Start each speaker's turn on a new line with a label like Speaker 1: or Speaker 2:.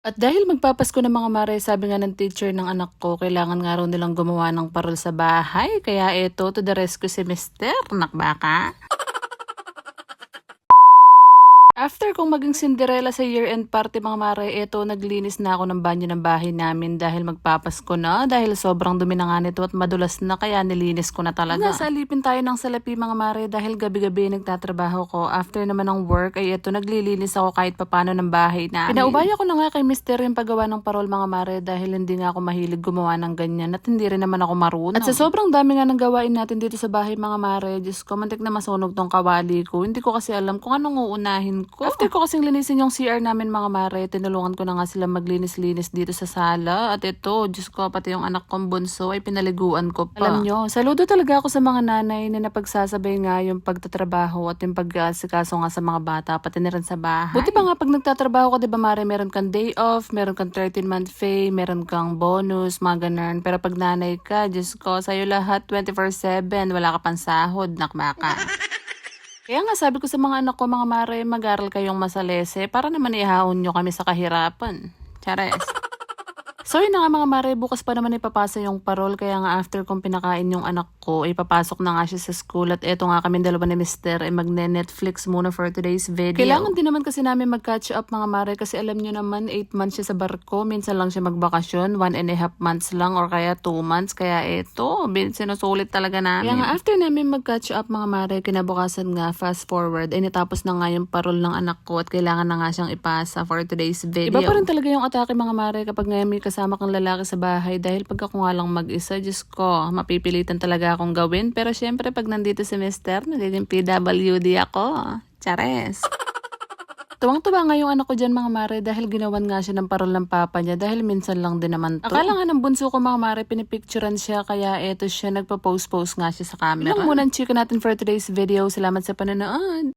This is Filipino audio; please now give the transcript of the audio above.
Speaker 1: At dahil magpapasko ng mga mare, sabi nga ng teacher ng anak ko, kailangan nga raw nilang gumawa ng parol sa bahay. Kaya eto, to the rescue si Mister. Nakbaka. After kong maging Cinderella sa year-end party mga mare, eto naglinis na ako ng banyo ng bahay namin dahil magpapasko na. Dahil sobrang dumi na nga nito at madulas na kaya nilinis ko na talaga. Nasalipin tayo ng salapi mga mare dahil gabi-gabi nagtatrabaho ko. After naman ng work ay eto naglilinis ako kahit papano ng bahay namin. Pinaubaya ko na nga kay Mister yung paggawa ng parol mga mare dahil hindi nga ako mahilig gumawa ng ganyan at hindi rin naman ako marunong. At sa sobrang dami nga ng gawain natin dito sa bahay mga mare, Diyos ko, mantik na masunog tong kawali ko. Hindi ko kasi alam kung anong uunahin ko. After ko kasing linisin yung CR namin mga mare, tinulungan ko na nga sila maglinis-linis dito sa sala. At ito, Diyos ko, pati yung anak kong bunso ay pinaliguan ko pa. Alam nyo, saludo talaga ako sa mga nanay na napagsasabay nga yung pagtatrabaho at yung pag-asikaso nga sa mga bata, pati na rin sa bahay. Buti pa nga pag nagtatrabaho ka, diba mare, meron kang day off, meron kang 13-month pay, meron kang bonus, mga ganun. Pero pag nanay ka, Diyos ko, sa'yo lahat 24/7, wala ka pang sahod, nakbaka. Kaya nga sabi ko sa mga anak ko, mga mare, mag-aral kayong masalese para naman ihahon nyo kami sa kahirapan. Chares. So yun na nga mga mare, bukas pa naman ipapasa yung parol kaya nga after kong pinakain yung anak ko, ipapasok na nga siya sa school at eto nga kami dalawa ni Mister ay magne-Netflix muna for today's video. Kailangan din naman kasi namin mag-catch up mga mare kasi alam nyo naman 8 months siya sa barko, minsan lang siya magbakasyon, 1.5 months lang or kaya 2 months kaya eto, sinusulit talaga namin. Kaya nga after namin mag-catch up mga mare, kinabukasan nga fast forward ay natapos na nga yung parol ng anak ko at kailangan na nga siyang ipasa for today's video. Iba pa rin talaga yung atake mga mare kapag ngayon may kasama kang lalaki sa bahay dahil pag ako nga lang mag-isa, Diyos ko, mapipilitan talaga akong gawin. Pero syempre pag nandito si Mister, nagiging PWD ako. Chares. Tuwang-tuwa nga yung anak ko dyan mga mare dahil ginawan nga siya ng parol ng papa niya dahil minsan lang din naman to. Akala nga ng bunso ko mga mare, pinipicturean siya kaya eto siya nagpa-post-post nga siya sa camera. Ilang muna ang chika natin for today's video. Salamat sa panonood.